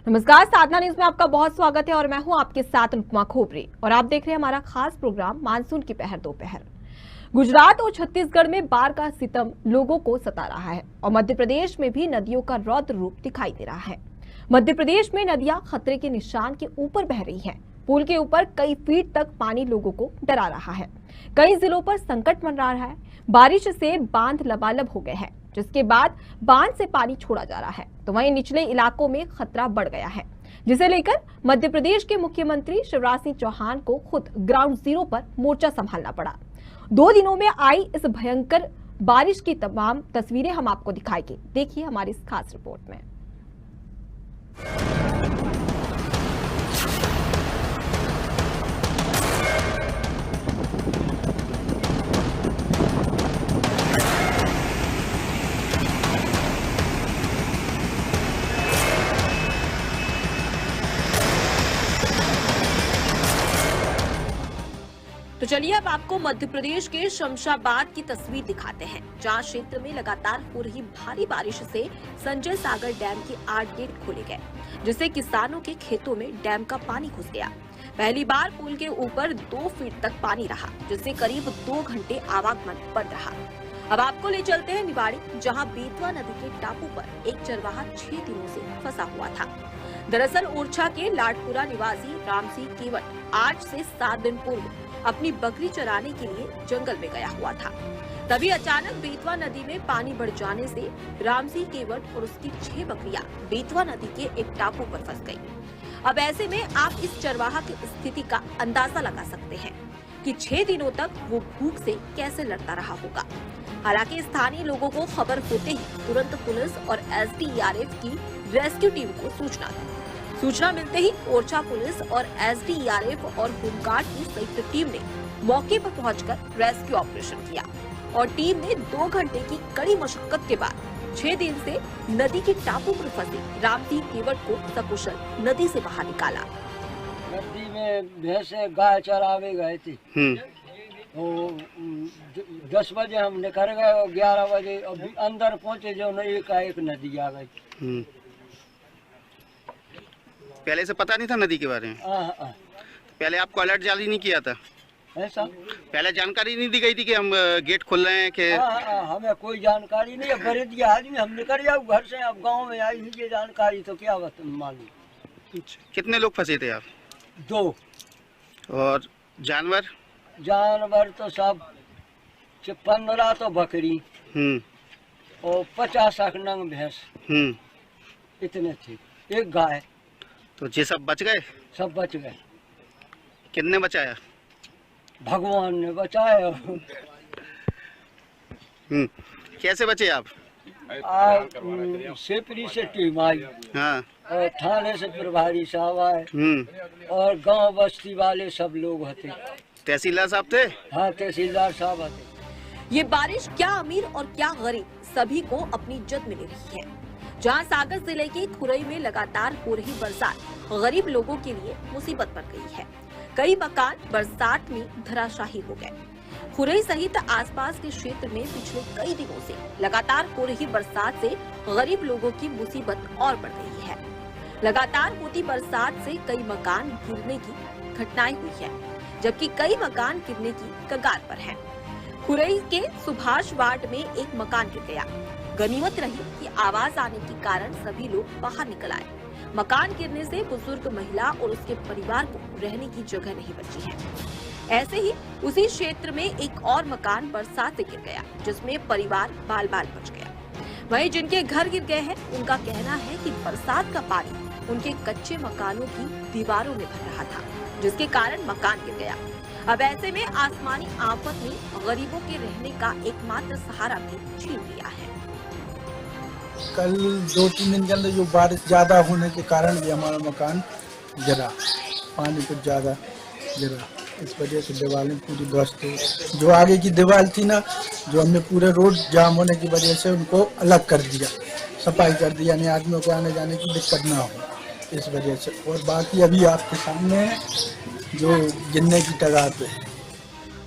नमस्कार, साधना न्यूज में आपका बहुत स्वागत है और मैं हूं आपके साथ अनुपमा खोपरे और आप देख रहे हैं हमारा खास प्रोग्राम मानसून की पहर दोपहर। गुजरात और छत्तीसगढ़ में बाढ़ का सितम लोगों को सता रहा है और मध्य प्रदेश में भी नदियों का रौद्र रूप दिखाई दे रहा है। मध्य प्रदेश में नदियां खतरे के निशान के ऊपर बह रही हैं। पुल के ऊपर कई फीट तक पानी लोगों को डरा रहा है। कई जिलों पर संकट मंडरा रहा है। बारिश से बांध लबालब हो गए हैं, जिसके बाद बांध से पानी छोड़ा जा रहा है, तो वहीं निचले इलाकों में खतरा बढ़ गया है, जिसे लेकर मध्य प्रदेश के मुख्यमंत्री शिवराज सिंह चौहान को खुद ग्राउंड जीरो पर मोर्चा संभालना पड़ा। 2 दिनों में आई इस भयंकर बारिश की तमाम तस्वीरें हम आपको दिखाएंगे। देखिए हमारी इस खास रिपोर्ट में। तो चलिए अब आपको मध्य प्रदेश के शमशाबाद की तस्वीर दिखाते हैं, जहां क्षेत्र में लगातार हो रही भारी बारिश से संजय सागर डैम के 8 गेट खोले गए, जिससे किसानों के खेतों में डैम का पानी घुस गया। पहली बार पुल के ऊपर 2 फीट तक पानी रहा, जिससे करीब 2 घंटे आवागमन बंद रहा। अब आपको ले चलते हैं निवाड़ी, जहां बेतवा नदी के टापू पर एक चरवाहा 6 दिनों से फंसा हुआ था। दरअसल ओरछा के लाडपुरा निवासी राम सिंह केवट आज से 7 दिन पूर्व अपनी बकरी चराने के लिए जंगल में गया हुआ था। तभी अचानक बेतवा नदी में पानी बढ़ जाने से राम सिंह केवट और उसकी 6 बकरियां बेतवा नदी के एक टापू पर फंस गईं। अब ऐसे में आप इस चरवाहा की स्थिति का अंदाजा लगा सकते हैं कि 6 दिनों तक वो भूख से कैसे लड़ता रहा होगा। हालांकि स्थानीय लोगों को खबर होते ही तुरंत पुलिस और एसडीआरएफ की रेस्क्यू टीम को सूचना मिलते ही ओरछा पुलिस और एसडीआरएफ और होमगार्ड की संयुक्त टीम ने मौके पर पहुंचकर रेस्क्यू ऑपरेशन किया और टीम ने 2 घंटे की कड़ी मशक्कत के बाद 6 दिन से नदी के टापू पर फंसे राम सिंह केवट को सकुशल नदी से बाहर निकाला। नदी में भैंसे गाय चरावे गए थे। तो 10 बजे हम निकल गए और 11 बजे अभी अंदर पहुंचे जो एक नदी आ गई। पहले से पता नहीं था नदी के बारे में? पहले आपको अलर्ट जारी नहीं किया था? ऐसा पहले जानकारी नहीं दी गई थी कि हम गेट खोल रहे हैं कि? हमें कोई जानकारी नहीं है। बड़े दिया आदमी हम निकल जाओ घर से, अब गांव में आई ये जानकारी तो क्या मालूम। कितने लोग फंसे थे आप? 2। और जानवर तो सब 15 तो बकरी और 50 नंग भैंस इतने थे, एक गाय। तो ये सब बच गए? सब बच गए। कितने बचाया? भगवान ने बचाया। कैसे बचे आप? सेपरी से टीम आई। हाँ। और थाने से प्रभारी साहब आए और गांव बस्ती वाले सब लोग थे। तहसीलदार साहब थे? हाँ, तहसीलदार साहब थे। ये बारिश क्या अमीर और क्या गरीब सभी को अपनी इज्जत में ले रही है। जहां सागर जिले के खुरई में लगातार हो रही बरसात गरीब लोगों के लिए मुसीबत बन गई है। कई मकान बरसात में धराशायी हो गए। खुरई सहित आसपास के क्षेत्र में पिछले कई दिनों से लगातार हो रही बरसात से गरीब लोगों की मुसीबत और बढ़ गई है। लगातार होती बरसात से कई मकान गिरने की घटनाएं हुई है, जबकि कई मकान गिरने की कगार पर हैं। खुरई के सुभाष वार्ड में एक मकान गिर गया। गनीमत रही कि आवाज आने के कारण सभी लोग बाहर निकल आए। मकान गिरने से बुजुर्ग महिला और उसके परिवार को रहने की जगह नहीं बची है। ऐसे ही उसी क्षेत्र में एक और मकान बरसात से गिर गया, जिसमें परिवार बाल बाल बच गया। वहीं जिनके घर गिर गए हैं, उनका कहना है कि बरसात का पानी उनके कच्चे मकानों की दीवारों में भर रहा था, जिसके कारण मकान गिर गया। अब ऐसे में आसमानी आफत ने गरीबों के रहने का एकमात्र सहारा भी छीन लिया है। कल 2-3 दिन के अंदर जो बारिश ज़्यादा होने के कारण भी हमारा मकान गिरा, पानी कुछ ज़्यादा गिरा, इस वजह से दीवारें पूरी ध्वस्त हो। जो आगे की दीवार थी ना, जो हमने पूरे रोड जाम होने की वजह से उनको अलग कर दिया, सफाई कर दिया, यानी आदमियों को आने जाने की दिक्कत ना हो इस वजह से। और बाकी अभी आपके सामने जो गिरने की कगार पे है।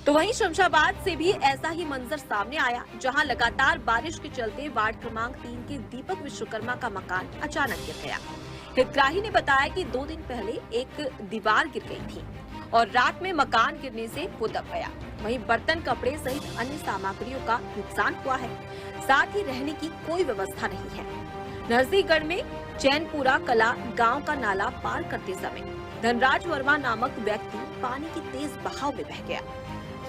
तो वहीं शमशाबाद से भी ऐसा ही मंजर सामने आया, जहां लगातार बारिश के चलते वार्ड क्रमांक 3 के दीपक विश्वकर्मा का मकान अचानक गिर गया। हितग्राही ने बताया कि 2 दिन पहले एक दीवार गिर गई थी और रात में मकान गिरने से वो दब गया। वहीं बर्तन, कपड़े सहित अन्य सामग्रियों का नुकसान हुआ है। साथ ही रहने की कोई व्यवस्था नहीं है। नरसिंहगढ़ में चैनपुरा कला गांव का नाला पार करते समय धनराज वर्मा नामक व्यक्ति पानी की तेज बहाव में बह गया।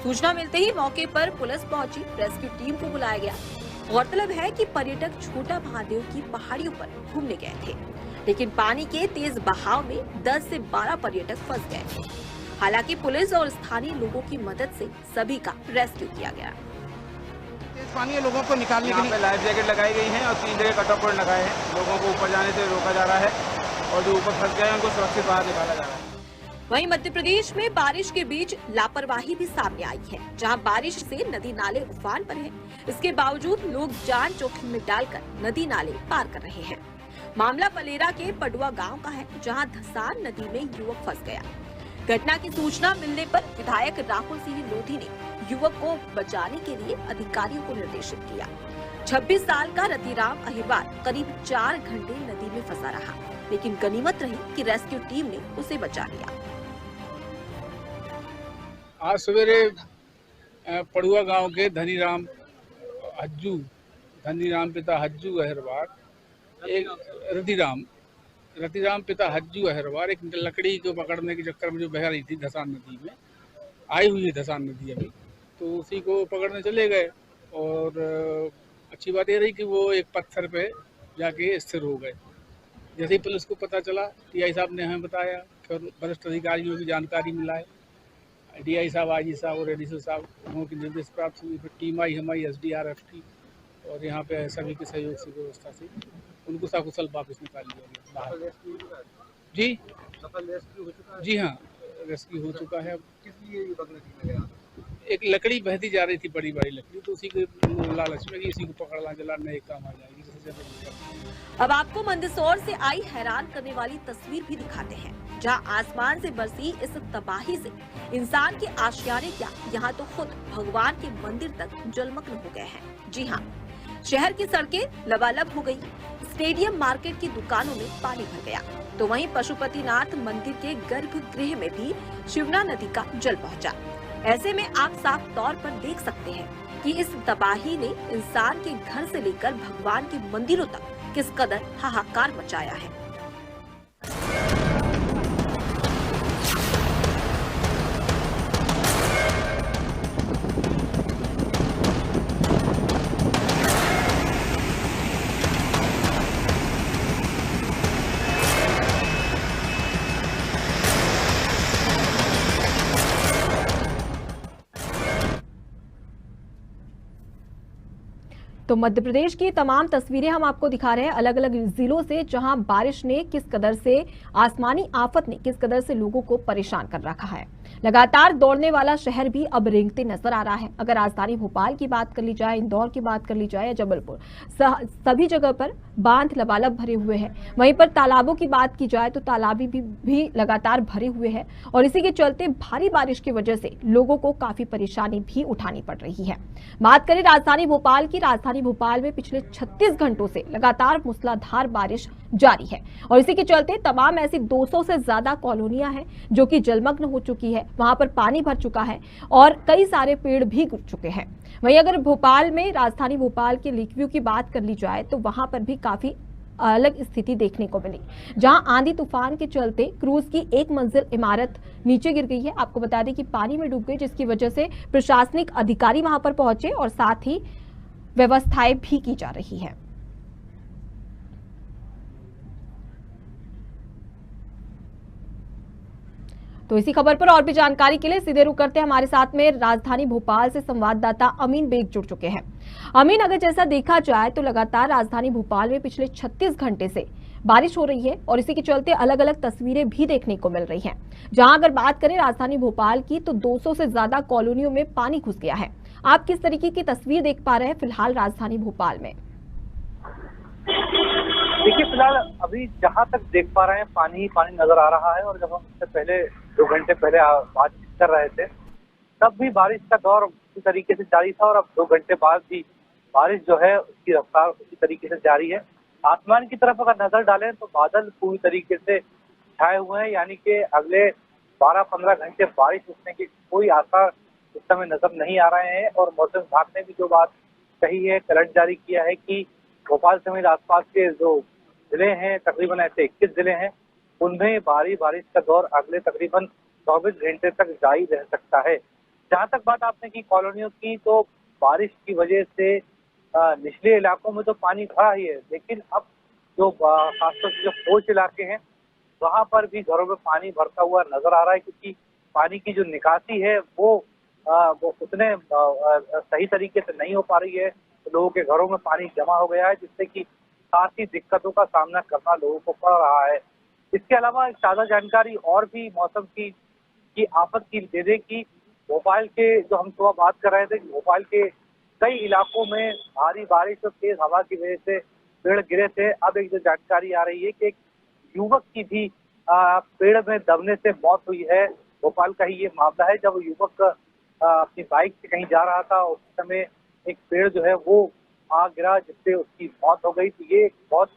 सूचना मिलते ही मौके पर पुलिस पहुंची, रेस्क्यू टीम को बुलाया गया। गौरतलब है कि पर्यटक छोटा महादेव की पहाड़ियों पर घूमने गए थे, लेकिन पानी के तेज बहाव में 10 से 12 पर्यटक फंस गए थे। हालांकि पुलिस और स्थानीय लोगों की मदद से सभी का रेस्क्यू किया गया। तेज पानी है, लोगों को निकालने के लिए लाइफ जैकेट लगाई गई है और 3 जगह कट ऑफ पॉइंट लगाए हैं। लोगों को ऊपर जाने से रोका जा रहा है और जो ऊपर फंस गए हैं उनको सुरक्षित बाहर निकाला जा रहा है। वहीं मध्य प्रदेश में बारिश के बीच लापरवाही भी सामने आई है, जहां बारिश से नदी नाले उफान पर हैं। इसके बावजूद लोग जान जोखिम में डालकर नदी नाले पार कर रहे हैं। मामला पलेरा के पडुआ गांव का है, जहां धसान नदी में युवक फंस गया। घटना की सूचना मिलने पर विधायक राहुल सिंह लोधी ने युवक को बचाने के लिए अधिकारियों को निर्देशित किया। 26 साल का रतिराम अहिरवार करीब 4 घंटे नदी में फंसा रहा, लेकिन गनीमत रही कि रेस्क्यू टीम ने उसे बचा लिया। आज सवेरे पड़ुआ गांव के धनीराम पिता हज्जू अहिरवार, एक रतिराम पिता हज्जू अहिरवार एक लकड़ी को पकड़ने के चक्कर में जो बह रही थी धसान नदी में, आई हुई है धसान नदी अभी, तो उसी को पकड़ने चले गए। और अच्छी बात ये रही कि वो एक पत्थर पे जाके स्थिर हो गए। जैसे ही पुलिस को पता चला, टीआई साहब ने हमें बताया, फिर वरिष्ठ अधिकारियों की जानकारी मिला है। डीआई साहब, आईजी साहब और एडीसी साहब, उन्हों की निर्देश प्राप्त हुई। फिर टीम आई हमारी SDRF की, और यहाँ पे सभी के सहयोग से, व्यवस्था से उनको सकुशल वापस निकाल लिया गया बाहर। जी जी हाँ, रेस्क्यू हो चुका है। किस लिए एक लकड़ी बहती जा रही थी, बड़ी बड़ी लकड़ी, तो उसी के लालच में इसी को पकड़ना चला, नए काम आ जाएगी। अब आपको मंदसौर से आई हैरान करने वाली तस्वीर भी दिखाते हैं, जहां आसमान से बरसी इस तबाही से इंसान के आशियाने क्या, यहाँ तो खुद भगवान के मंदिर तक जलमग्न हो गए हैं। जी हाँ, शहर की सड़कें लबालब हो गई, स्टेडियम, मार्केट की दुकानों में पानी भर गया, तो वहीं पशुपतिनाथ मंदिर के गर्भगृह में भी शिवना नदी का जल पहुंचा। ऐसे में आप साफ तौर पर देख सकते हैं कि इस तबाही ने इंसान के घर से लेकर भगवान के मंदिरों तक किस कदर हाहाकार मचाया है। तो मध्य प्रदेश की तमाम तस्वीरें हम आपको दिखा रहे हैं अलग अलग जिलों से, जहां बारिश ने किस कदर से, आसमानी आफत ने किस कदर से लोगों को परेशान कर रखा है। लगातार दौड़ने वाला शहर भी अब रेंगते नजर आ रहा है। अगर राजधानी भोपाल की बात कर ली जाए, इंदौर की बात कर ली जाए या जबलपुर, सभी जगह पर बांध लबालब भरे हुए हैं। वहीं पर तालाबों की बात की जाए तो तालाब भी लगातार भरे हुए हैं, और इसी के चलते भारी बारिश की वजह से लोगों को काफी परेशानी भी उठानी पड़ रही है। बात करें राजधानी भोपाल की, राजधानी भोपाल में पिछले 36 घंटों से लगातार मूसलाधार बारिश जारी है, और इसी के चलते तमाम ऐसी 200 से ज्यादा कॉलोनियां हैं जो कि जलमग्न हो चुकी है। वहां पर पानी भर चुका है और कई सारे पेड़ भी गिर चुके हैं। वहीं अगर भोपाल में, राजधानी भोपाल के लेक व्यू की बात कर ली जाए तो वहां पर भी काफी अलग स्थिति देखने को मिली, जहां आंधी तूफान के चलते क्रूज की 1 मंजिल इमारत नीचे गिर गई है। आपको बता दें कि पानी में डूब गई, जिसकी वजह से प्रशासनिक अधिकारी वहां पर पहुंचे और साथ ही व्यवस्थाएं भी की जा रही है। तो इसी खबर पर और भी जानकारी के लिए सीधे रुक करते हैं, हमारे साथ में राजधानी भोपाल से संवाददाता अमीन बेग जुड़ चुके हैं। अमीन, अगर जैसा देखा जाए तो लगातार राजधानी भोपाल में पिछले 36 घंटे से बारिश हो रही है, और इसी के चलते अलग अलग तस्वीरें भी देखने को मिल रही हैं। जहां अगर बात करें राजधानी भोपाल की तो 200 से ज्यादा कॉलोनियों में पानी घुस गया है। आप किस तरीके की तस्वीर देख पा रहे हैं फिलहाल राजधानी भोपाल में? देखिए, फिलहाल अभी जहां तक देख पा रहे हैं पानी ही पानी नजर आ रहा है, और जब हम इससे पहले 2 घंटे पहले बातचीत कर रहे थे तब भी बारिश का दौर उसी तरीके से जारी था, और अब 2 घंटे बाद भी बारिश जो है उसकी रफ्तार उसी तरीके से जारी है। आसमान की तरफ अगर नजर डालें तो बादल पूरी तरीके से छाए हुए हैं, यानी कि अगले 12-15 घंटे बारिश रुकने के कोई आसार इस समय नजर नहीं आ रहे हैं। और मौसम विभाग ने भी जो बात कही है, अलर्ट जारी किया है कि भोपाल समेत आसपास के जो जिले हैं, तकरीबन ऐसे 21 जिले हैं, उनमें भारी बारिश का दौर अगले तकरीबन 24 घंटे तक जारी रह सकता है। जहां तक बात आपने की कॉलोनियों की, तो बारिश की वजह से निचले इलाकों में तो पानी भरा ही है, लेकिन अब जो खासतौर से जो कोच इलाके हैं वहां पर भी घरों में पानी भरता हुआ नजर आ रहा है, क्योंकि पानी की जो निकासी है वो उतने सही तरीके से नहीं हो पा रही है। तो लोगों के घरों में पानी जमा हो गया है, जिससे कि खासी दिक्कतों का सामना करना लोगों को पड़ रहा है। इसके अलावा एक ताज़ा जानकारी और भी मौसम की आफत की दे दे कि भोपाल के, जो हम सुबह बात कर रहे थे, भोपाल के कई इलाकों में भारी बारिश और तेज हवा की वजह से पेड़ गिरे थे। अब एक जो जानकारी आ रही है कि एक युवक की भी पेड़ में दबने से मौत हुई है। भोपाल का ही ये मामला है, जब युवक अपनी बाइक से कहीं जा रहा था, उस समय एक पेड़ जो है वो आ गिरा, जिससे उसकी मौत हो गई। तो ये एक बहुत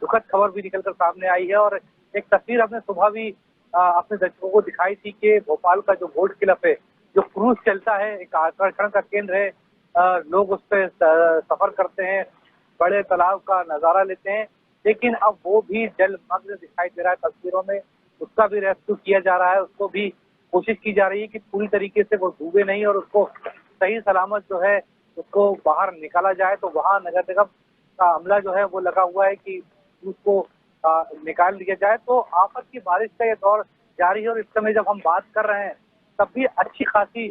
दुखद खबर भी निकलकर सामने आई है। और एक तस्वीर हमने सुबह भी अपने दर्शकों को दिखाई थी कि भोपाल का जो बोट क्लब है, जो क्रूज चलता है, एक आकर्षण का केंद्र है, लोग उस पर सफर करते हैं, बड़े तालाब का नजारा लेते हैं, लेकिन अब वो भी जलमग्न दिखाई दे रहा है तस्वीरों में। उसका भी रेस्क्यू किया जा रहा है, उसको भी कोशिश की जा रही है कि पूरी तरीके से वो डूबे नहीं और उसको सही सलामत जो है उसको बाहर निकाला जाए। तो वहाँ नगर निगम का अमला जो है वो लगा हुआ है कि उसको निकाल दिया जाए। तो आफत की बारिश का ये दौर जारी है और इस समय जब हम बात कर रहे हैं तब भी अच्छी खासी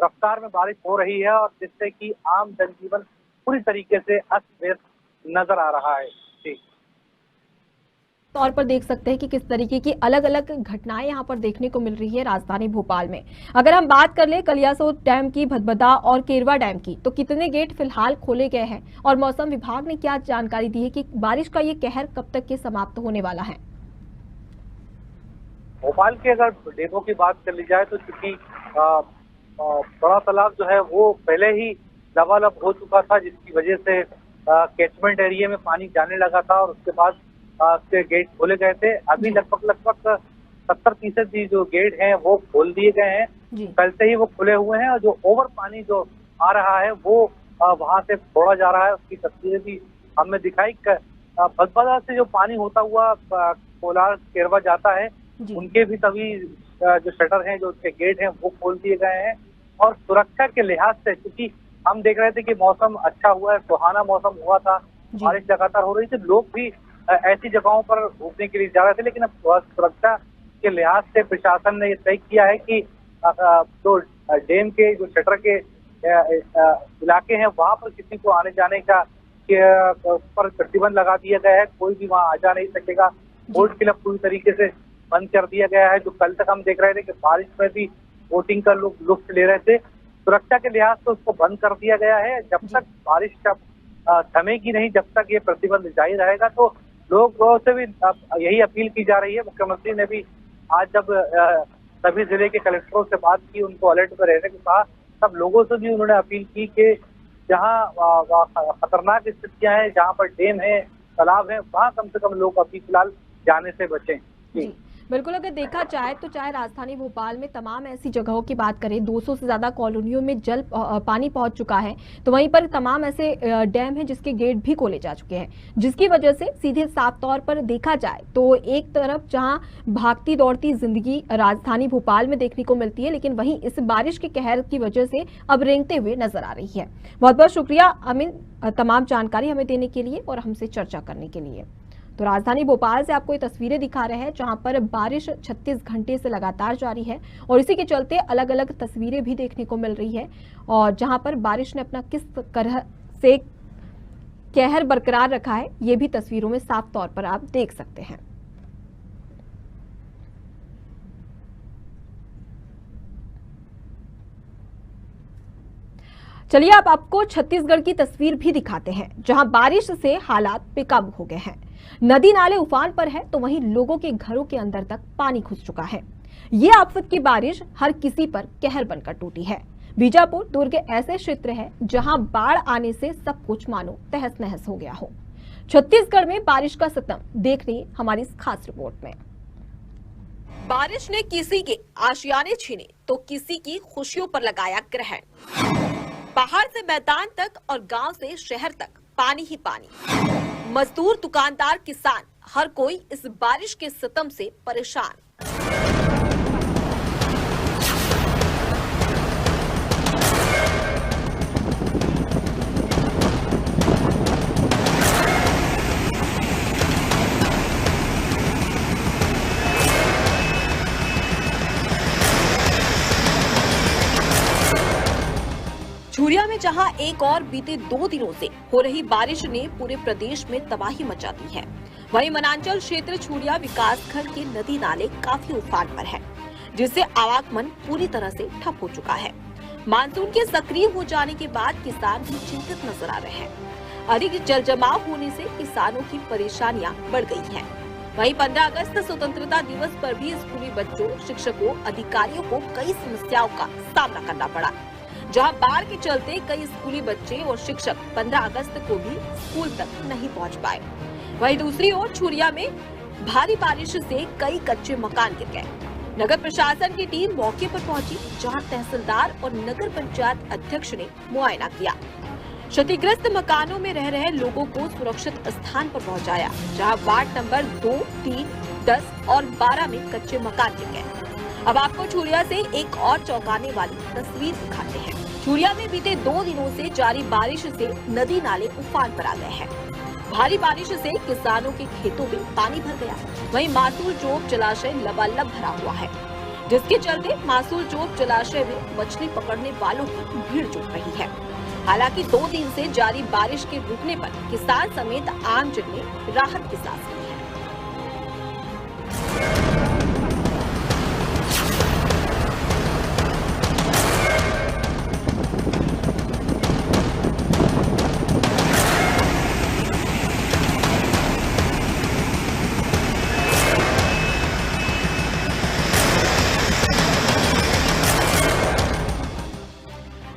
रफ्तार में बारिश हो रही है, और जिससे कि आम जनजीवन पूरी तरीके से अस्त व्यस्त नजर आ रहा है। जी, तौर पर देख सकते हैं कि किस तरीके की अलग अलग घटनाएं यहां पर देखने को मिल रही है राजधानी भोपाल में। अगर हम बात कर ले कलियासोत डैम की, भदभदा और केरवा डैम की, तो कितने गेट फिलहाल खोले गए हैं और मौसम विभाग ने क्या जानकारी दी है कि बारिश का ये कहर कब तक के समाप्त होने वाला है। भोपाल के अगर डैमों की बात कर ली जाए तो चूंकि बड़ा तालाब जो है वो पहले ही लबालब हो चुका था, जिसकी वजह से कैचमेंट एरिया में पानी जाने लगा था और उसके बाद के गेट खोले गए थे। अभी लगभग 70% जो गेट हैं वो खोल दिए गए हैं, कल से ही वो खुले हुए हैं। और जो ओवर पानी जो आ रहा है वो वहां से छोड़ा जा रहा है, उसकी तस्वीरें भी हमने दिखाई। भदभदा से जो पानी होता हुआ कोलार केरवा जाता है, उनके भी सभी जो शटर हैं, जो उसके गेट हैं वो खोल दिए गए हैं। और सुरक्षा के लिहाज से, क्योंकि हम देख रहे थे कि मौसम अच्छा हुआ है, सुहाना मौसम हुआ था, बारिश लगातार हो रही थी, लोग भी ऐसी जगहों पर घूमने के लिए जा रहे थे, लेकिन अब सुरक्षा के लिहाज से प्रशासन ने ये तय किया है कि जो डैम के जो शटर के इलाके हैं वहां पर किसी को आने जाने का पर प्रतिबंध लगा दिया गया है, कोई भी वहां आ जा नहीं सकेगा। बोट क्लब पूरी तरीके से बंद कर दिया गया है। जो कल तक हम देख रहे थे कि बारिश में भी बोटिंग का लोग लुत्फ ले रहे थे, सुरक्षा के लिहाज से उसको बंद कर दिया गया है। जब तक बारिश का थमेगी नहीं, जब तक ये प्रतिबंध जारी रहेगा, तो लोगों से भी यही अपील की जा रही है। मुख्यमंत्री ने भी आज जब सभी जिले के कलेक्टरों से बात की, उनको अलर्ट में रहने को कहा, तब लोगों से भी उन्होंने अपील की कि जहाँ खतरनाक स्थितियां हैं, जहाँ पर डैम है, तालाब है, वहाँ कम से कम लोग अभी फिलहाल जाने से बचें। जी बिल्कुल, अगर देखा जाए तो चाहे राजधानी भोपाल में तमाम ऐसी जगहों की बात करें, 200 से ज्यादा कॉलोनियों में पानी पहुंच चुका है, तो वहीं पर तमाम ऐसे डैम हैं जिसके गेट भी खोले जा चुके हैं, जिसकी वजह से सीधे साफ तौर पर देखा जाए तो एक तरफ जहां भागती दौड़ती जिंदगी राजधानी भोपाल में देखने को मिलती है, लेकिन वहीं इस बारिश के कहर की वजह से अब रेंगते हुए नजर आ रही है। बहुत बहुत शुक्रिया अमिन, तमाम जानकारी हमें देने के लिए और हमसे चर्चा करने के लिए। तो राजधानी भोपाल से आपको ये तस्वीरें दिखा रहे हैं जहां पर बारिश 36 घंटे से लगातार जारी है और इसी के चलते अलग अलग तस्वीरें भी देखने को मिल रही है, और जहां पर बारिश ने अपना किस तरह से कहर बरकरार रखा है ये भी तस्वीरों में साफ तौर पर आप देख सकते हैं। चलिए आप आपको छत्तीसगढ़ की तस्वीर भी दिखाते हैं जहां बारिश से हालात बेकाबू हो गए हैं। नदी नाले उफान पर है तो वहीं लोगों के घरों के अंदर तक पानी घुस चुका है। ये आफत की बारिश हर किसी पर कहर बनकर टूटी है। बीजापुर दुर्ग ऐसे क्षेत्र है जहां बाढ़ आने से सब कुछ मानो तहस नहस हो गया हो। छत्तीसगढ़ में बारिश का सितम देखने हमारी इस खास रिपोर्ट में। बारिश ने किसी के आशियाने छीने तो किसी की खुशियों पर लगाया ग्रहण। पहाड़ से मैदान तक और गांव से शहर तक पानी ही पानी। मजदूर, दुकानदार, किसान, हर कोई इस बारिश के सितम से परेशान। छुरिया में जहां एक और बीते 2 दिनों से हो रही बारिश ने पूरे प्रदेश में तबाही मचा दी है, वहीं वनांचल क्षेत्र छुरिया विकासखंड के नदी नाले काफी उफान पर है, जिससे आवागमन पूरी तरह से ठप हो चुका है। मानसून के सक्रिय हो जाने के बाद किसान भी चिंतित नजर आ रहे हैं। अधिक जल जमाव होने से किसानों की परेशानियां बढ़ गई हैं। वहीं 15 अगस्त स्वतंत्रता दिवस पर भी स्कूली बच्चों, शिक्षकों, अधिकारियों को कई समस्याओं का सामना करना पड़ा। जहां बाढ़ के चलते कई स्कूली बच्चे और शिक्षक 15 अगस्त को भी स्कूल तक नहीं पहुंच पाए। वहीं दूसरी ओर छुरिया में भारी बारिश से कई कच्चे मकान गिर गए। नगर प्रशासन की टीम मौके पर पहुंची, जहां तहसीलदार और नगर पंचायत अध्यक्ष ने मुआयना किया। क्षतिग्रस्त मकानों में रह रहे लोगों को सुरक्षित स्थान पर पहुंचाया, जहां वार्ड नंबर 2, 3, 10 और 12 में कच्चे मकान गिर गए। अब आपको छुरिया से एक और चौंकाने वाली तस्वीर दिखाते हैं। छुरिया में बीते 2 दिनों से जारी बारिश से नदी नाले उफान पर आ गए हैं। भारी बारिश से किसानों के खेतों में पानी भर गया। वहीं मासूल चौक जलाशय लबालब भरा हुआ है, जिसके चलते मासूल चौक जलाशय में मछली पकड़ने वालों की भीड़ जुट रही है। हालांकि 2 दिन से जारी बारिश के रुकने पर किसान समेत आमजन ने राहत की सांस ली है।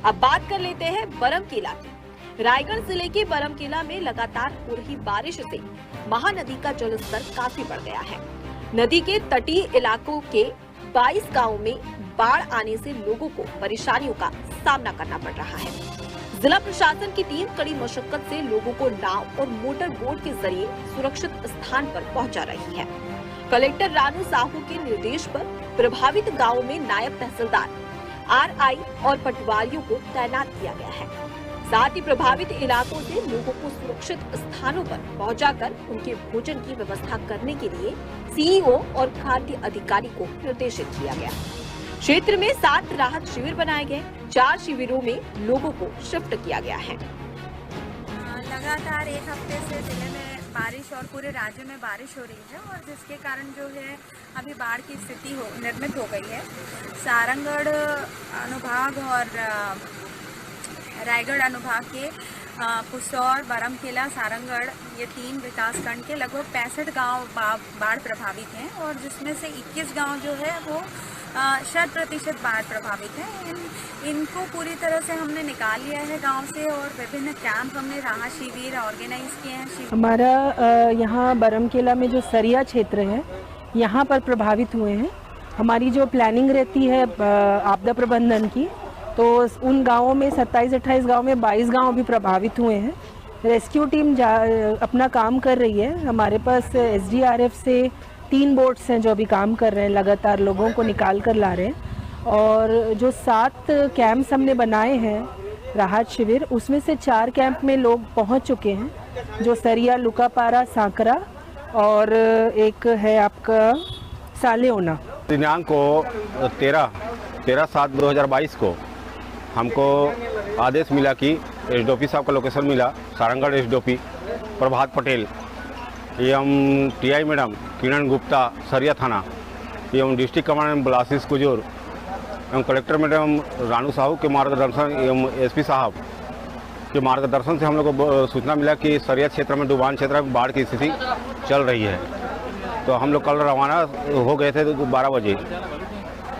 अब बात कर लेते हैं बरमकेला की। रायगढ़ जिले के बरमकेला में लगातार हो रही बारिश से महानदी का जलस्तर काफी बढ़ गया है। नदी के तटीय इलाकों के 22 गांवों में बाढ़ आने से लोगों को परेशानियों का सामना करना पड़ रहा है। जिला प्रशासन की टीम कड़ी मशक्कत से लोगों को नाव और मोटर बोट के जरिए सुरक्षित स्थान पर पहुंचा रही है। कलेक्टर रानू साहू के निर्देश पर प्रभावित गाँवों में नायब तहसीलदार, RI और पटवारियों को तैनात किया गया है। साथ ही प्रभावित इलाकों से लोगों को सुरक्षित स्थानों पर पहुंचाकर उनके भोजन की व्यवस्था करने के लिए CEO और खाद्य अधिकारी को निर्देशित किया गया। क्षेत्र में 7 राहत शिविर बनाए गए। 4 शिविरों में लोगों को शिफ्ट किया गया है। लगातार 1 हफ्ते से जिले में बारिश और पूरे राज्य में बारिश हो रही है, और जिसके कारण जो है अभी बाढ़ की स्थिति निर्मित हो गई है। सारंगढ़ अनुभाग और रायगढ़ अनुभाग के पुसौर, बरमकेला, सारंगढ़ ये 3 विकासखंड के लगभग 65 गांव बाढ़ प्रभावित हैं, और जिसमें से 21 गांव जो है वो 100% बाढ़ प्रभावित है। इनको पूरी तरह से हमने निकाल लिया है गांव से, और विभिन्न कैंप हमने राहत शिविर ऑर्गेनाइज किए हैं। हमारा यहाँ बरमकेला में जो सरिया क्षेत्र है, यहाँ पर प्रभावित हुए हैं। हमारी जो प्लानिंग रहती है आपदा प्रबंधन की, तो उन गांवों में 27-28 गांव में 22 गांव भी प्रभावित हुए हैं। रेस्क्यू टीम अपना काम कर रही है। हमारे पास SDRF से 3 बोट्स हैं जो अभी काम कर रहे हैं, लगातार लोगों को निकाल कर ला रहे हैं। और जो 7 कैंप्स हमने बनाए हैं राहत शिविर, उसमें से 4 कैंप में लोग पहुंच चुके हैं, जो सरिया, लुकापारा, सांकरा और एक है आपका सालेओना। दिनांक को 13/7/2022 को हमको आदेश मिला कि SDOP साहब का लोकेशन मिला, सारंगढ़ SDOP प्रभात पटेल एवं TI मैडम किरण गुप्ता, सरिया थाना एवं डिस्ट्रिक्ट कमांडेंट ब्लासिस कुजूर एवं कलेक्टर मैडम रानू साहू के मार्गदर्शन एवं SP साहब के मार्गदर्शन से हम लोग को सूचना मिला कि सरिया क्षेत्र में, डुबान क्षेत्र में बाढ़ की स्थिति चल रही है। तो हम लोग कल रवाना हो गए थे 12 बजे।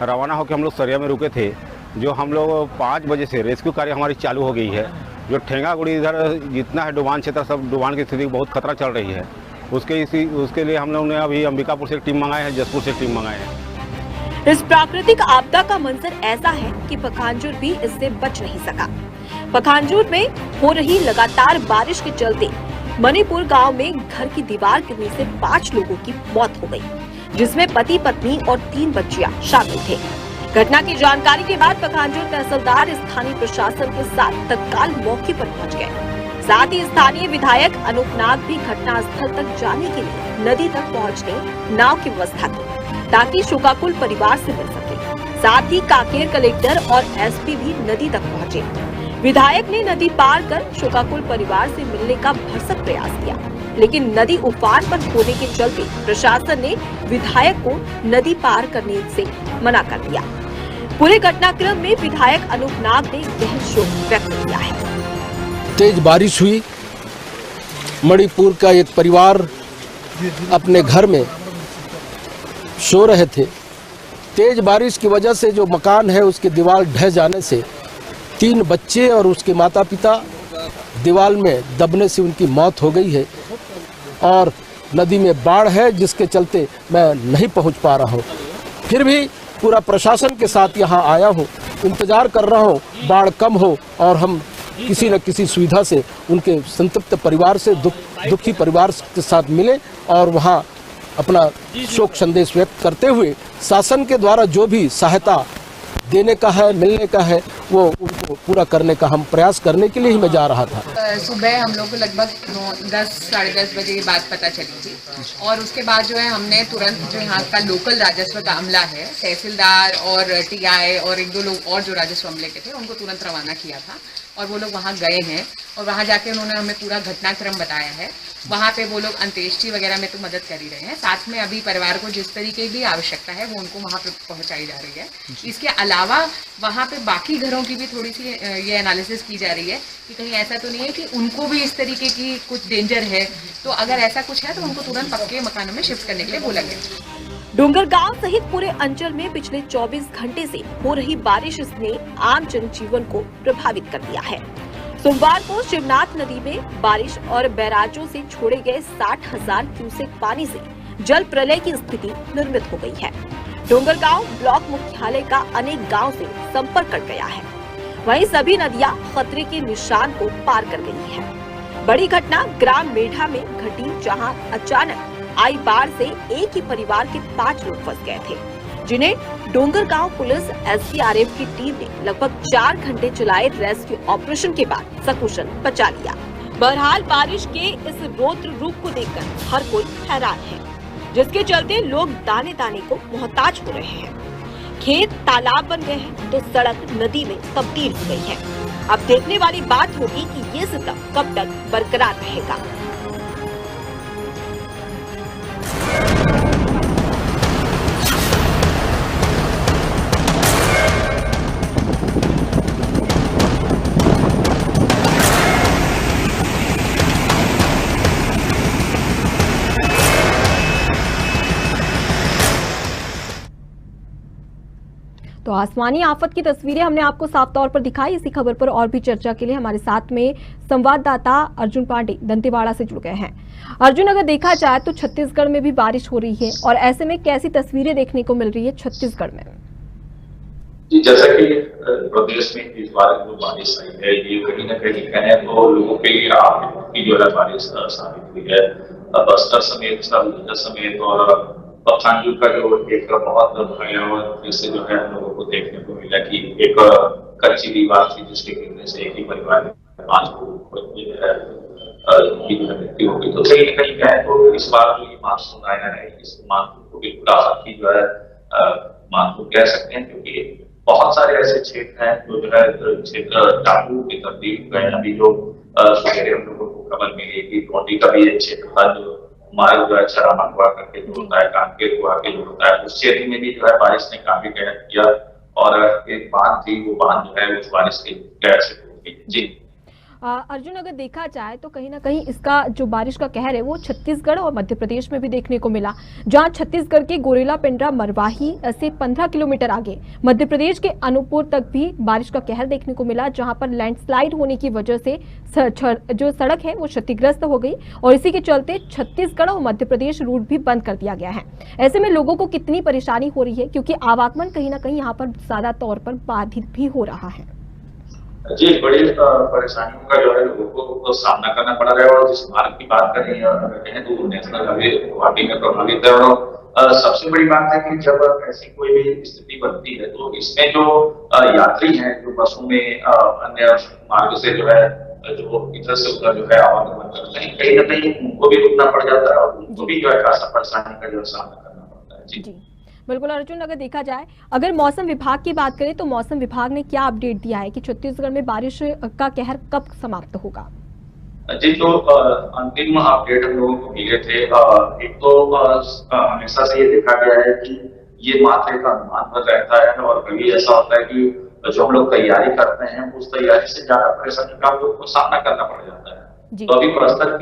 रवाना होकर हम लोग सरिया में रुके थे। जो हम लोग 5 बजे से रेस्क्यू कार्य हमारी चालू हो गई है। जो ठेंगागुड़ी इधर जितना है डुबान क्षेत्र, सब डुबान की स्थिति बहुत खतरा चल रही है। उसके लिए हम लोग ने अभी अंबिकापुर से एक टीम मंगाए हैं, जसपुर से एक टीम मंगाए हैं। इस प्राकृतिक आपदा का मंजर ऐसा है कि पखांजूर भी इससे बच नहीं सका। पखांजूर में हो रही लगातार बारिश के चलते मणिपुर गांव में घर की दीवार गिरने से 5 लोगों की मौत हो गई, जिसमें पति पत्नी और 3 बच्चियां शामिल थे। घटना की जानकारी के बाद पखांजूर तहसीलदार स्थानीय प्रशासन के साथ तत्काल मौके पर पहुंच गए। साथ ही स्थानीय विधायक अनूप नाग भी घटनास्थल तक जाने के लिए नदी तक पहुंचने नाव की व्यवस्था की, ताकि शोकाकुल परिवार से मिल सके। साथ ही कांकेर कलेक्टर और एसपी भी नदी तक पहुंचे। विधायक ने नदी पार कर शोकाकुल परिवार से मिलने का भरसक प्रयास किया, लेकिन नदी उफान पर होने के चलते प्रशासन ने विधायक को नदी पार करने से मना कर दिया। पूरे घटनाक्रम में विधायक अनूप नाग ने गहन शोक व्यक्त किया है। तेज बारिश हुई, मणिपुर का एक परिवार अपने घर में सो रहे थे। तेज बारिश की वजह से जो मकान है उसकी दीवार ढह जाने से 3 बच्चे और उसके माता पिता दीवार में दबने से उनकी मौत हो गई है और नदी में बाढ़ है, जिसके चलते मैं नहीं पहुंच पा रहा हूं। फिर भी पूरा प्रशासन के साथ यहां आया हूं, इंतजार कर रहा हूं बाढ़ कम हो और हम किसी न किसी सुविधा से उनके संतप्त परिवार से दुखी परिवार के साथ मिले और वहां अपना शोक संदेश व्यक्त करते हुए शासन के द्वारा जो भी सहायता देने का है, मिलने का है, वो उनको पूरा करने का हम प्रयास करने के लिए ही मैं जा रहा था। सुबह हम लोग को लगभग 10 साढ़े 10 बजे ये बात पता चली थी और उसके बाद जो है हमने तुरंत जो यहाँ का लोकल राजस्व का अमला है, तहसीलदार और टीआई और 1-2 लोग और जो राजस्व अमले के थे, उनको तुरंत रवाना किया था और वो लोग वहाँ गए हैं और वहाँ जाके उन्होंने हमें पूरा घटनाक्रम बताया है। वहाँ पे वो लोग अंत्येष्टि वगैरह में तो मदद कर ही रहे हैं, साथ में अभी परिवार को जिस तरीके की आवश्यकता है वो उनको वहाँ पे पहुँचाई जा रही है। इसके अलावा वहाँ पे बाकी घरों की भी थोड़ी सी ये एनालिसिस की जा रही है कि कहीं ऐसा तो नहीं है कि उनको भी इस तरीके की कुछ डेंजर है, तो अगर ऐसा कुछ है तो उनको तुरंत पक्के मकानों में शिफ्ट करने के लिए बोला गया। डोंगरगांव सहित पूरे अंचल में पिछले 24 घंटे से हो रही बारिश ने आम जनजीवन को प्रभावित कर दिया है। सोमवार को शिवनाथ नदी में बारिश और बैराजों से छोड़े गए 60,000 क्यूसेक पानी से जल प्रलय की स्थिति निर्मित हो गई है। डोंगरगांव ब्लॉक मुख्यालय का अनेक गांव से संपर्क कट गया है। वहीं सभी नदियां खतरे के निशान को पार कर गई है। बड़ी घटना ग्राम मेढा में घटी, जहां अचानक आई बाढ़ से एक ही परिवार के 5 लोग फंस गए थे, जिन्हें डोंगरगांव पुलिस एसडीआरएफ की टीम ने लगभग 4 घंटे चलाए रेस्क्यू ऑपरेशन के बाद सकुशल बचा लिया। बहरहाल बारिश के इस रौद्र रूप को देखकर हर कोई हैरान है, जिसके चलते लोग दाने दाने को मोहताज हो रहे हैं। खेत तालाब बन गए हैं तो सड़क नदी में तब्दील हो गई है। अब देखने वाली बात होगी कि ये सिस्टम कब तक बरकरार रहेगा। तो आसमानी आफत की तस्वीरें हमने आपको साफ तौर पर दिखाई। इसी खबर पर और भी चर्चा के लिए हमारे साथ में संवाददाता अर्जुन पांडे दंतेवाड़ा से जुड़ गए हैं। अर्जुन, अगर देखा जाए तो छत्तीसगढ़ में भी बारिश हो रही है और ऐसे में कैसी तस्वीरें देखने को मिल रही है छत्तीसगढ़ में? जी, जैसा कि प्रदेश में इस बार जो बारिश आई है, ये कहीं न कहीं कहें तो लोगों के लिए आफत की जो है बारिश साबित हुई है। बस्तर समेत, सरगुजा समेत और पखांजूर का जो एक बहुत भयावह दृश्य जो है हम लोगों को देखने को मिला कि एक कच्ची दीवार थी जिसके गिरने से एक ही परिवार में 5 लोगों की मृत्यु हो गई। तो कहीं न कहीं कहें तो इस बार जो ये मानसून आया है, इस मानसून को बिल्कुल आफत की जो है मानसून कह सकते हैं, क्योंकि बहुत सारे ऐसे क्षेत्र हैं जो है क्षेत्र टापू की तब्दील हुए हैं। अभी जो सवेरे हम लोगों को खबर मिली कि टोटी का भी एक क्षेत्र था जो हमारे जो है चरामन हुआ करके जो होता है, कांकेर हुआ के जो होता है, उस क्षेत्र में भी जो है बारिश ने काफी कहर किया और एक बांध थी, वो बांध जो है उस बारिश के कहर से टूट गई। जी अर्जुन, अगर देखा जाए तो कहीं ना कहीं इसका जो बारिश का कहर है वो छत्तीसगढ़ और मध्य प्रदेश में भी देखने को मिला, जहां छत्तीसगढ़ के गोरेला पेंड्रा मरवाही से 15 किलोमीटर आगे मध्य प्रदेश के अनूपपुर तक भी बारिश का कहर देखने को मिला, जहां पर लैंडस्लाइड होने की वजह से जो सड़क है वो क्षतिग्रस्त हो गई और इसी के चलते छत्तीसगढ़ और मध्य प्रदेश रूट भी बंद कर दिया गया है। ऐसे में लोगों को कितनी परेशानी हो रही है, क्योंकि आवागमन कहीं ना कहीं यहाँ पर ज्यादा तौर पर बाधित भी हो रहा है। जी, बड़ी परेशानियों का जो है लोगों को सामना करना पड़ रहा है। और जिस मार्ग की बात कर रही है तो नेशनल हाईवे गुवाहाटी में प्रभावित है। और सबसे बड़ी बात है कि जब ऐसी कोई भी स्थिति बनती है तो इसमें जो यात्री हैं जो बसों में अन्य मार्ग से जो है जो इधर से उधर जो है आवागमन करते हैं, कहीं ना कहीं उनको भी रुकना पड़ जाता है और उनको भी जो है खासा परेशानी का जो सामना करना पड़ता है। जी बिल्कुल अर्जुन, अगर देखा जाए, अगर मौसम विभाग की बात करें तो मौसम विभाग ने क्या अपडेट दिया है कि छत्तीसगढ़ में बारिश का कहर कब समाप्त होगा? जी, तो अंतिम अपडेट हम लोगों को मिले थे। एक तो हमेशा से ये देखा गया है कि ये मात्र एक अनुमान पर रहता है और कभी ऐसा होता है कि जो हम लोग तैयारी करते हैं उस तैयारी से ज्यादा परेशानी का हम लोग को सामना करना पड़ जाता है। तो अभी बस्तर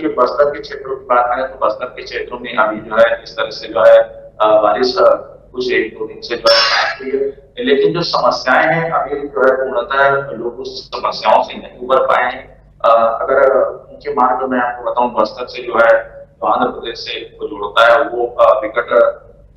के क्षेत्रों की बात करें तो बस्तर के क्षेत्रों में अभी जो है इस तरह से जो है बारिश कुछ 1-2 दिन से जो है, लेकिन जो समस्याएं हैं अभी जो है पूर्णतः लोग उस समस्याओं से नहीं उबर पाए हैं। अगर मुख्य मार्ग मैं आपको बताऊं, बस्तर से जो है तो आंध्र प्रदेश से को जोड़ता है वो विगत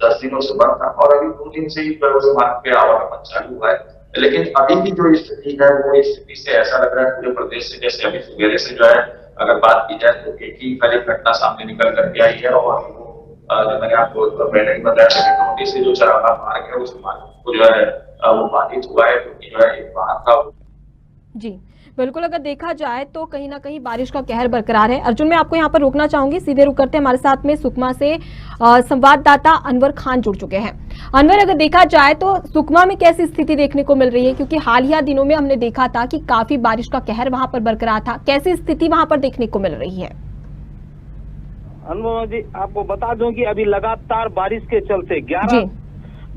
10 दिनों से बंद था और अभी 2 दिन से ही उस मार्ग पे आवागमन चालू हुआ है। लेकिन अभी की जो स्थिति है वो स्थिति से ऐसा लग रहा है पूरे प्रदेश से जैसे अभी सवेरे से जो है अगर बात की जाए तो एक ही खाली घटना सामने निकल करके आई है। और जो मैंने आपको पहले ही बताया था कि टोटी से जो चरागा मार्ग है उस मार्ग को जो है वो बाधित हुआ है, क्योंकि जो है एक वाहन था। जी बिल्कुल, अगर देखा जाए तो कहीं ना कहीं बारिश का कहर बरकरार है। अर्जुन, मैं आपको यहाँ पर रोकना चाहूंगी, सीधे रुक करते हैं। हमारे साथ में सुकमा से संवाददाता अनवर खान जुड़ चुके हैं। अनवर, अगर देखा जाए तो सुकमा में कैसी स्थिति देखने को मिल रही है, क्योंकि हालिया दिनों में हमने देखा था कि काफी बारिश का कहर वहां पर बरकरार था, कैसी स्थिति वहां पर देखने को मिल रही है? अनुपमा जी, आपको बता दूं कि अभी लगातार बारिश के चलते 11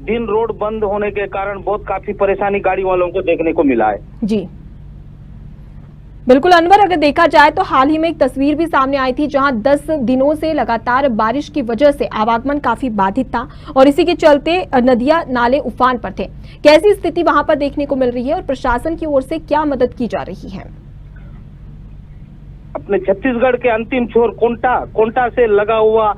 दिन रोड बंद होने के कारण बहुत काफी परेशानी गाड़ी वालों को देखने को मिला है। जी बिल्कुल अनवर, अगर देखा जाए तो हाल ही में एक तस्वीर भी सामने आई थी जहां 10 दिनों से लगातार बारिश की वजह से आवागमन काफी बाधित था और इसी के चलते नदियां नाले उफान पर थे। कैसी स्थिति वहां पर देखने को मिल रही है और प्रशासन की ओर से क्या मदद की जा रही है? अपने छत्तीसगढ़ के अंतिम छोर कोंटा से लगा हुआ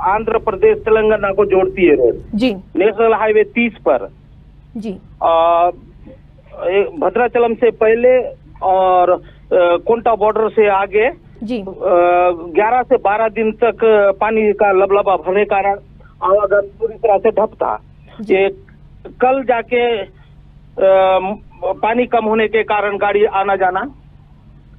आंध्र प्रदेश तेलंगाना को जोड़ती है रोड जी, नेशनल हाईवे 30 पर जी, भद्राचलम से पहले और कोंटा बॉर्डर से आगे जी 11 से 12 दिन तक पानी का लबलबा भरने के कारण आवागमन पूरी तरह से ठप था। ये कल जाके पानी कम होने के कारण गाड़ी आना जाना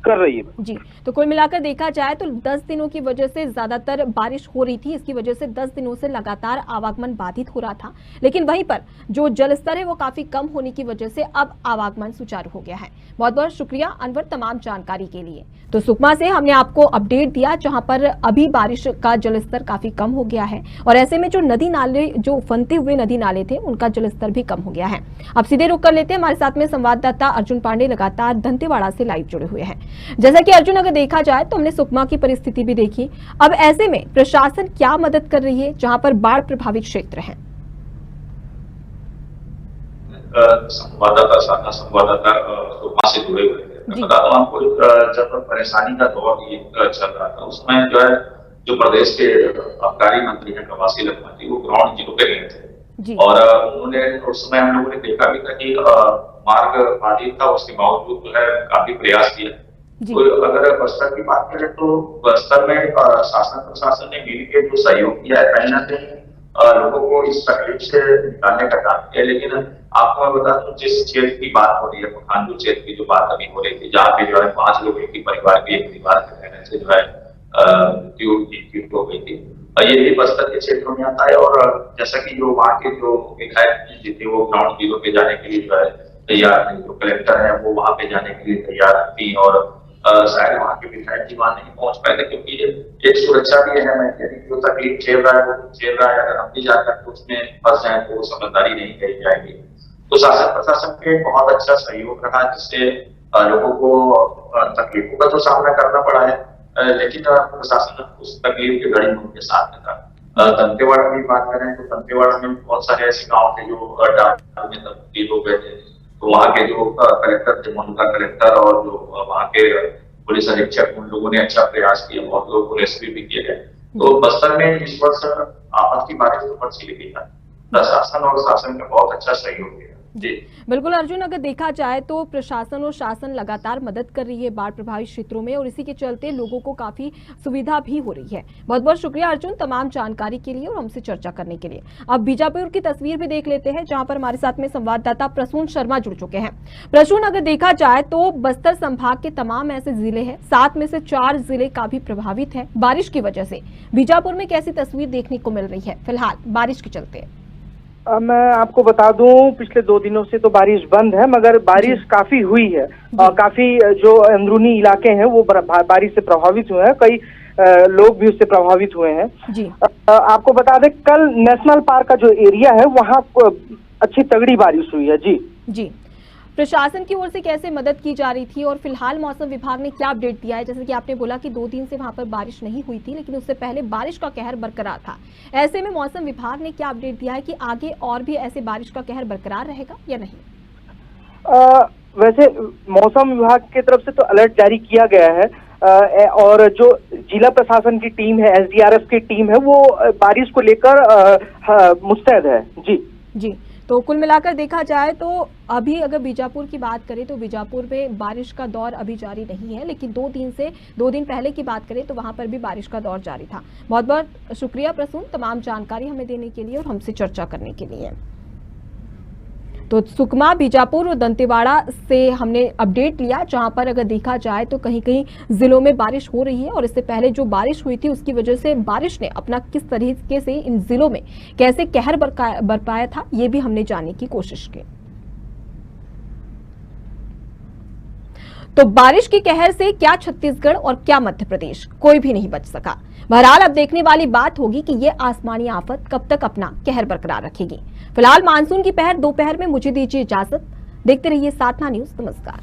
कर रही है जी। तो कुल मिलाकर देखा जाए तो 10 दिनों की वजह से ज्यादातर बारिश हो रही थी, इसकी वजह से 10 दिनों से लगातार आवागमन बाधित हो रहा था, लेकिन वहीं पर जो जलस्तर है वो काफी कम होने की वजह से अब आवागमन सुचारू हो गया है। बहुत बहुत शुक्रिया अनवर तमाम जानकारी के लिए। तो सुकमा से हमने आपको अपडेट दिया जहां पर अभी बारिश का जलस्तर काफी कम हो गया है और ऐसे में जो नदी नाले जो उफनते हुए नदी नाले थे उनका जलस्तर भी कम हो गया है। अब सीधे रुक कर लेते हैं, हमारे साथ में संवाददाता अर्जुन पांडे लगातार दंतेवाड़ा से लाइव जुड़े हुए हैं। जैसा कि अर्जुन अगर देखा जाए तो हमने सुकमा की परिस्थिति भी देखी, अब ऐसे में प्रशासन क्या मदद कर रही है जहां पर बाढ़ प्रभावित क्षेत्र है? संवाददाता सुकमा से जुड़े हुए हैं। बता दूं आपको, जब परेशानी का दौर ये चल रहा था उसमें जो है जो प्रदेश के आबकारी मंत्री है कवासी लखमा जी, वो ग्राउंड जीरो पे गए थे और उन्होंने उस समय हम लोगों ने देखा भी था कि मार्ग बाधित था, उसके बावजूद जो है काफी प्रयास किया। तो अगर बस्तर की बात करें तो बस्तर में शासन प्रशासन ने मिलकर जो सहयोग किया है कहीं ना कहीं लोगों को इस तकलीफ से निकालने का काम किया। लेकिन आपको मैं बता दूं, जिस क्षेत्र की बात हो रही है, पखानजोर क्षेत्र की जो बात अभी हो रही थी, जहाँ पे जो है 5 लोग एक ही परिवार के एक दीवार में रहने से जो है मृत्यु हो गई थी, ये भी बस्तर के क्षेत्रों में आता है। और जैसा कि जो वहाँ के जो विधायक जी थे वो ग्राउंड जीरो पे जाने के लिए जो है तैयार थे, जो कलेक्टर है वो वहाँ पे जाने के लिए तैयार थी और शायद वहाँ के विधायक जी वहाँ नहीं पहुंच पाए थे क्योंकि एक सुरक्षा भी है। मैं जो तकलीफ झेल रहा है वो झेल रहा है, अगर हम भी जाकर उसमें फंस जाए तो वो समझदारी नहीं कही जाएगी। तो शासन प्रशासन के बहुत अच्छा सहयोग रहा, जिससे लोगों को तकलीफों का तो सामना करना पड़ा है, लेकिन प्रशासन उस तकलीफ की घड़ी में उनके साथ में था। दंतेवाड़ा की बात करें तो दंतेवाड़ा में बहुत सारे ऐसे गाँव थे जो डाल में तब्दील हो गए थे, तो वहाँ के जो कलेक्टर थे, मौजूदा कलेक्टर और जो वहाँ के पुलिस अधीक्षक, उन लोगों ने अच्छा प्रयास किया, बहुत लोगों को रेस्क्यू भी किए गए। तो बस्तर में इस वर्ष आपस की बारिश तो बरसी गई था, प्रशासन और शासन का बहुत अच्छा सहयोग किया। जी बिल्कुल अर्जुन, अगर देखा जाए तो प्रशासन और शासन लगातार मदद कर रही है बाढ़ प्रभावित क्षेत्रों में और इसी के चलते लोगों को काफी सुविधा भी हो रही है। बहुत बहुत शुक्रिया अर्जुन तमाम जानकारी के लिए और हमसे चर्चा करने के लिए। अब बीजापुर की तस्वीर भी देख लेते हैं जहां पर हमारे साथ में संवाददाता प्रसून शर्मा जुड़ चुके हैं। प्रसून, अगर देखा जाए तो बस्तर संभाग के तमाम ऐसे जिले हैं, 7 में से 4 जिले काफी प्रभावित है बारिश की वजह से। बीजापुर में कैसी तस्वीर देखने को मिल रही है फिलहाल बारिश के चलते? मैं आपको बता दूं, पिछले 2 दिनों से तो बारिश बंद है, मगर बारिश काफी हुई है। काफी जो अंदरूनी इलाके हैं वो बारिश से प्रभावित हुए हैं, कई लोग भी उससे प्रभावित हुए हैं। जी आपको बता दें, कल नेशनल पार्क का जो एरिया है वहाँ अच्छी तगड़ी बारिश हुई है। जी प्रशासन की ओर से कैसे मदद की जा रही थी और फिलहाल मौसम विभाग ने क्या अपडेट दिया है? जैसे कि आपने बोला कि 2 दिन से वहां पर बारिश नहीं हुई थी, लेकिन उससे पहले बारिश का कहर बरकरार था। ऐसे में मौसम विभाग ने क्या अपडेट दिया है कि आगे और भी ऐसे बारिश का कहर बरकरार रहेगा या नहीं? वैसे मौसम विभाग की तरफ से तो अलर्ट जारी किया गया है और जो जिला प्रशासन की टीम है, SDRF की टीम है, वो बारिश को लेकर मुस्तैद है। जी तो कुल मिलाकर देखा जाए तो अभी अगर बीजापुर की बात करें तो बीजापुर में बारिश का दौर अभी जारी नहीं है, लेकिन 2 दिन पहले की बात करें तो वहां पर भी बारिश का दौर जारी था। बहुत बहुत शुक्रिया प्रसून तमाम जानकारी हमें देने के लिए और हमसे चर्चा करने के लिए। तो सुकमा, बीजापुर और दंतेवाड़ा से हमने अपडेट लिया, जहां पर अगर देखा जाए तो कहीं कहीं जिलों में बारिश हो रही है और इससे पहले जो बारिश हुई थी उसकी वजह से बारिश ने अपना किस तरीके से इन जिलों में कैसे कहर बरपाया था ये भी हमने जानने की कोशिश की। तो बारिश के कहर से क्या छत्तीसगढ़ और क्या मध्य प्रदेश, कोई भी नहीं बच सका। बहरहाल अब देखने वाली बात होगी कि ये आसमानी आफत कब तक अपना कहर बरकरार रखेगी। फिलहाल मानसून की पहर दोपहर में मुझे दीजिए इजाजत। देखते रहिए साधना न्यूज। नमस्कार।